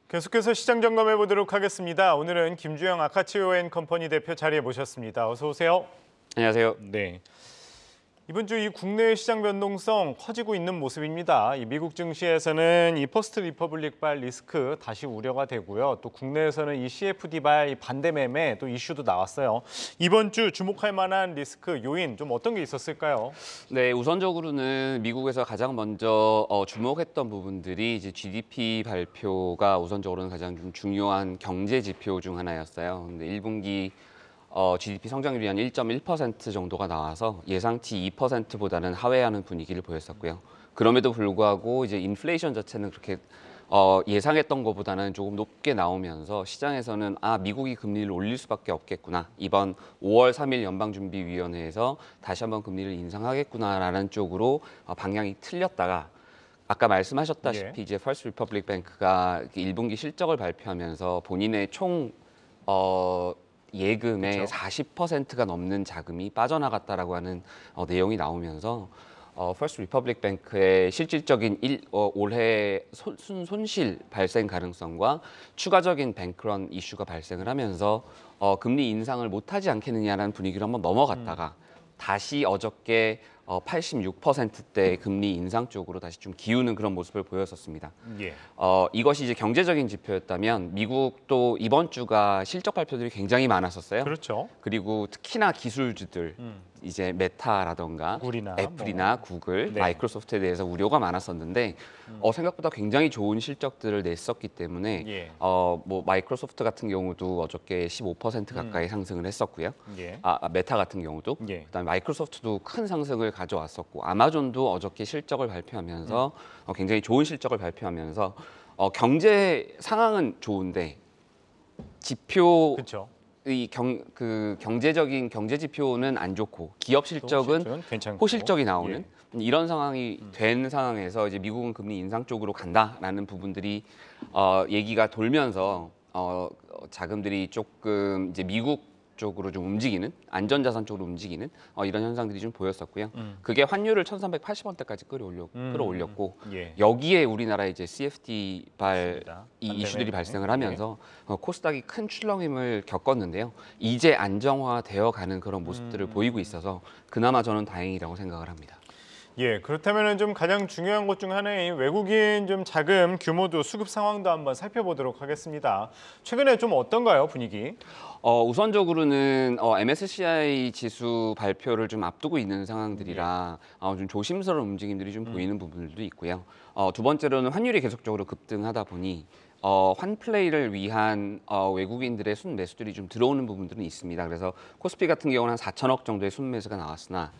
계속해서 시장 점검해 보도록 하겠습니다. 오늘은 김주영 아카치오앤컴퍼니 대표 자리에 모셨습니다. 어서 오세요. 안녕하세요. 네. 이번 주 이 국내 시장 변동성 커지고 있는 모습입니다. 이 미국 증시에서는 이 퍼스트 리퍼블릭발 리스크 다시 우려가 되고요. 또 국내에서는 이 CFD발 반대 매매 또 이슈도 나왔어요. 이번 주 주목할 만한 리스크 요인 좀 어떤 게 있었을까요? 네, 우선적으로는 미국에서 가장 먼저 주목했던 부분들이 이제 GDP 발표가 우선적으로는 가장 좀 중요한 경제 지표 중 하나였어요. 근데 1분기 GDP 성장률이 한 1.1% 정도가 나와서 예상치 2%보다는 하회하는 분위기를 보였었고요. 그럼에도 불구하고 이제 인플레이션 자체는 그렇게 예상했던 것보다는 조금 높게 나오면서 시장에서는 미국이 금리를 올릴 수밖에 없겠구나. 이번 5월 3일 연방준비위원회에서 다시 한번 금리를 인상하겠구나라는 쪽으로 방향이 틀렸다가 아까 말씀하셨다시피 이제 퍼스트 리퍼블릭 뱅크가 1분기 실적을 발표하면서 본인의 총 예금의 그렇죠. 40%가 넘는 자금이 빠져나갔다라고 하는 내용이 나오면서 퍼스트 리퍼블릭 뱅크의 실질적인 올해 손실 발생 가능성과 추가적인 뱅크런 이슈가 발생을 하면서 금리 인상을 못하지 않겠느냐라는 분위기로 한번 넘어갔다가 다시 어저께 86%대 금리 인상 쪽으로 다시 좀 기우는 그런 모습을 보였었습니다. 예. 이것이 이제 경제적인 지표였다면 미국도 이번 주가 실적 발표들이 굉장히 많았었어요. 그렇죠. 그리고 특히나 기술주들 이제 메타라던가 구글이나 애플이나 구글, 네. 마이크로소프트에 대해서 우려가 많았었는데 생각보다 굉장히 좋은 실적들을 냈었기 때문에 예. 뭐 마이크로소프트 같은 경우도 어저께 15% 가까이 상승을 했었고요. 예. 메타 같은 경우도 예. 그다음에 마이크로소프트도 큰 상승을 가져왔었고 아마존도 어저께 실적을 발표하면서 굉장히 좋은 실적을 발표하면서 경제 상황은 좋은데 지표 그렇죠. 경제적인 경제 지표는 안 좋고 기업 실적은 괜찮고. 호실적이 나오는 예. 이런 상황이 된 상황에서 이제 미국은 금리 인상 쪽으로 간다라는 부분들이 얘기가 돌면서 자금들이 조금 이제 미국 쪽으로 좀 움직이는 안전자산 쪽으로 움직이는 이런 현상들이 좀 보였었고요. 그게 환율을 1,380원대까지 끌어올렸고 예. 여기에 우리나라 이제 CFD-발 이 반대매매. 이슈들이 발생을 하면서 코스닥이 큰 출렁임을 겪었는데요. 이제 안정화되어 가는 그런 모습들을 보이고 있어서 그나마 저는 다행이라고 생각을 합니다. 예, 그렇다면 좀 가장 중요한 것 중 하나인 외국인 좀 자금 규모도 수급 상황도 한번 살펴보도록 하겠습니다. 최근에 좀 어떤가요, 분위기? 우선적으로는 MSCI 지수 발표를 좀 앞두고 있는 상황들이라 좀 조심스러운 움직임들이 좀 보이는 부분들도 있고요. 두 번째로는 환율이 계속적으로 급등하다 보니 환플레이를 위한 외국인들의 순매수들이 좀 들어오는 부분들은 있습니다. 그래서 코스피 같은 경우는 한 4천억 정도의 순매수가 나왔으나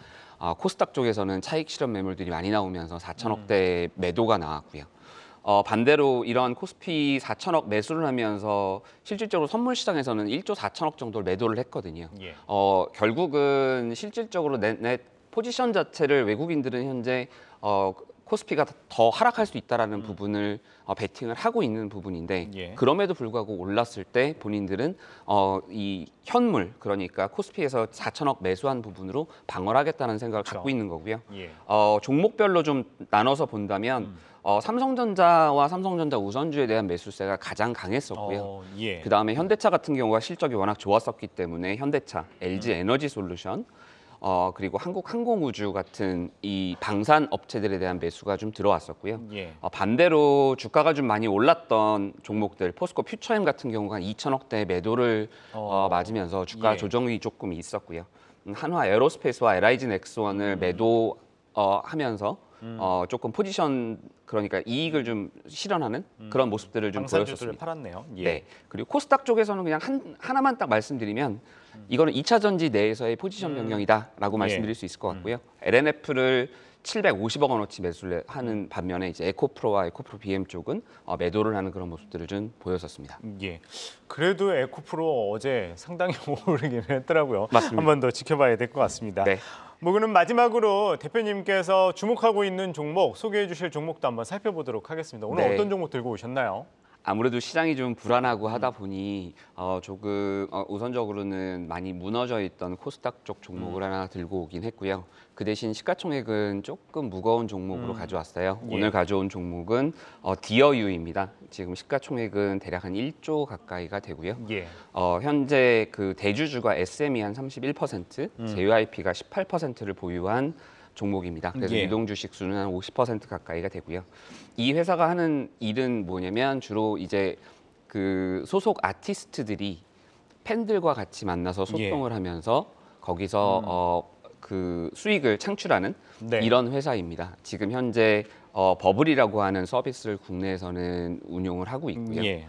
코스닥 쪽에서는 차익 실현 매물들이 많이 나오면서 4천억대 매도가 나왔고요. 반대로 이런 코스피 4천억 매수를 하면서 실질적으로 선물 시장에서는 1조 4천억 정도를 매도를 했거든요. 예. 결국은 실질적으로 내 포지션 자체를 외국인들은 현재 코스피가 더 하락할 수 있다라는 부분을 베팅을 하고 있는 부분인데 예. 그럼에도 불구하고 올랐을 때 본인들은 이 현물 그러니까 코스피에서 4천억 매수한 부분으로 방어를 하겠다는 생각을 갖고 있는 거고요. 예. 종목별로 좀 나눠서 본다면 삼성전자와 삼성전자 우선주에 대한 매수세가 가장 강했었고요. 예. 그다음에 현대차 같은 경우가 실적이 워낙 좋았었기 때문에 현대차, LG 에너지 솔루션 그리고 한국항공우주 같은 이 방산 업체들에 대한 매수가 좀 들어왔었고요. 예. 반대로 주가가 좀 많이 올랐던 종목들, 포스코 퓨처엠 같은 경우가 2천억대 매도를 맞으면서 주가 예. 조정이 조금 있었고요. 한화 에어로스페이스와 LIG 넥스원을 매도하면서 조금 포지션 그러니까 이익을 좀 실현하는 그런 모습들을 좀 방산주들을 보였었습니다. 팔았네요. 예. 네. 그리고 코스닥 쪽에서는 그냥 하나만 딱 말씀드리면 이거는 2차 전지 내에서의 포지션 변경이다라고 말씀드릴 수 있을 것 같고요. LNF를 750억 원어치 매수를 하는 반면에 이제 에코프로와 에코프로 BM 쪽은 매도를 하는 그런 모습들을 좀 보였었습니다. 예. 그래도 에코프로 어제 상당히 오르긴 했더라고요. 맞습니다. 한 번 더 지켜봐야 될 것 같습니다. 네. 뭐 그럼 마지막으로 대표님께서 주목하고 있는 종목 소개해 주실 종목도 한번 살펴보도록 하겠습니다. 오늘 네. 어떤 종목 들고 오셨나요? 아무래도 시장이 좀 불안하고 하다 보니 조금 우선적으로는 많이 무너져 있던 코스닥 쪽 종목을 하나 들고 오긴 했고요. 그 대신 시가총액은 조금 무거운 종목으로 가져왔어요. 예. 오늘 가져온 종목은 디어유입니다. 지금 시가총액은 대략 한 1조 가까이가 되고요. 예. 현재 그 대주주가 SM이 한 31%, JYP가 18%를 보유한 종목입니다. 그래서 예. 유동 주식 수는 한 50% 가까이가 되고요. 이 회사가 하는 일은 뭐냐면 주로 이제 그 소속 아티스트들이 팬들과 같이 만나서 소통을 하면서 거기서 그 수익을 창출하는 네. 이런 회사입니다. 지금 현재 버블이라고 하는 서비스를 국내에서는 운용을 하고 있고요. 예.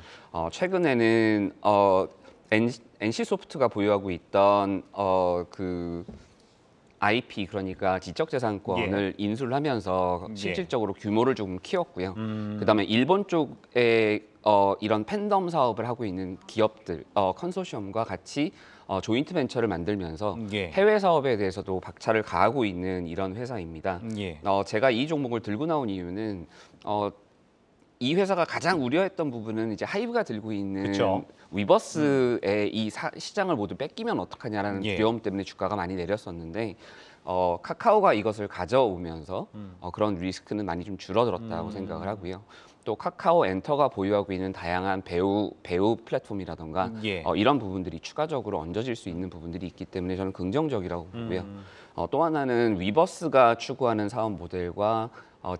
최근에는 NC소프트가 보유하고 있던 그 IP 그러니까 지적재산권을 인수를 하면서 실질적으로 규모를 조금 키웠고요. 그다음에 일본 쪽에 이런 팬덤 사업을 하고 있는 기업들 컨소시엄과 같이 조인트 벤처를 만들면서 예. 해외 사업에 대해서도 박차를 가하고 있는 이런 회사입니다. 예. 제가 이 종목을 들고 나온 이유는 이 회사가 가장 우려했던 부분은 이제 하이브가 들고 있는 그쵸. 위버스의 이 시장을 모두 뺏기면 어떡하냐라는 예. 두려움 때문에 주가가 많이 내렸었는데 카카오가 이것을 가져오면서 그런 리스크는 많이 좀 줄어들었다고 생각을 하고요. 또 카카오 엔터가 보유하고 있는 다양한 배우 플랫폼이라던가 예. 이런 부분들이 추가적으로 얹어질 수 있는 부분들이 있기 때문에 저는 긍정적이라고 보고요. 또 하나는 위버스가 추구하는 사업 모델과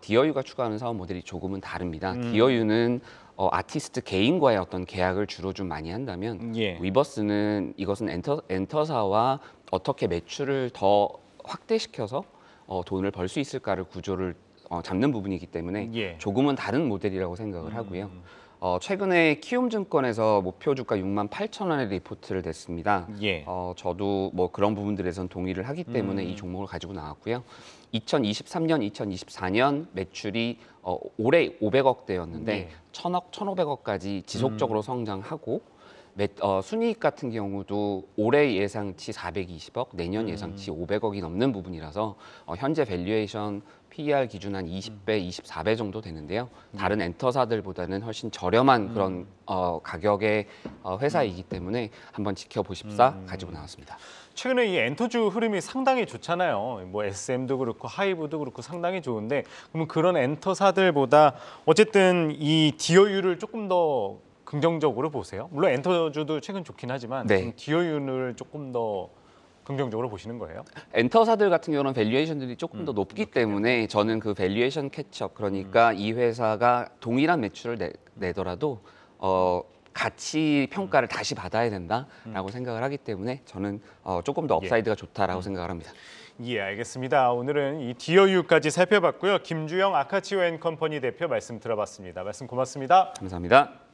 디어유가 추구하는 사업 모델이 조금은 다릅니다. 디어유는 아티스트 개인과의 어떤 계약을 주로 좀 많이 한다면 예. 위버스는 이것은 엔터사와 어떻게 매출을 더 확대시켜서 돈을 벌 수 있을까를 구조를 잡는 부분이기 때문에 예. 조금은 다른 모델이라고 생각을 하고요. 최근에 키움증권에서 목표 주가 68,000원의 리포트를 냈습니다. 예. 저도 뭐 그런 부분들에선 동의를 하기 때문에 이 종목을 가지고 나왔고요. 2023년, 2024년 매출이 올해 500억대였는데 예. 1,000억, 1,500억까지 지속적으로 성장하고 순이익 같은 경우도 올해 예상치 420억, 내년 예상치 500억이 넘는 부분이라서 현재 밸류에이션 PER 기준 한 20배, 24배 정도 되는데요. 다른 엔터사들보다는 훨씬 저렴한 그런 가격의 회사이기 때문에 한번 지켜보십사 가지고 나왔습니다. 최근에 이 엔터주 흐름이 상당히 좋잖아요. 뭐 SM도 그렇고 하이브도 그렇고 상당히 좋은데 그러면 그런 엔터사들보다 어쨌든 이 디어유를 조금 더 긍정적으로 보세요. 물론 엔터주도 최근 좋긴 하지만 네. 디어유를 조금 더 긍정적으로 보시는 거예요? 엔터사들 같은 경우는 밸류에이션들이 조금 더 높기 때문에 저는 그 밸류에이션 캐치업 그러니까 이 회사가 동일한 매출을 내더라도 가치 평가를 다시 받아야 된다라고 생각을 하기 때문에 저는 조금 더 업사이드가 좋다라고 생각을 합니다. 예, 알겠습니다. 오늘은 이 디어유까지 살펴봤고요. 김주영 아카치오 앤 컴퍼니 대표 말씀 들어봤습니다. 말씀 고맙습니다. 감사합니다.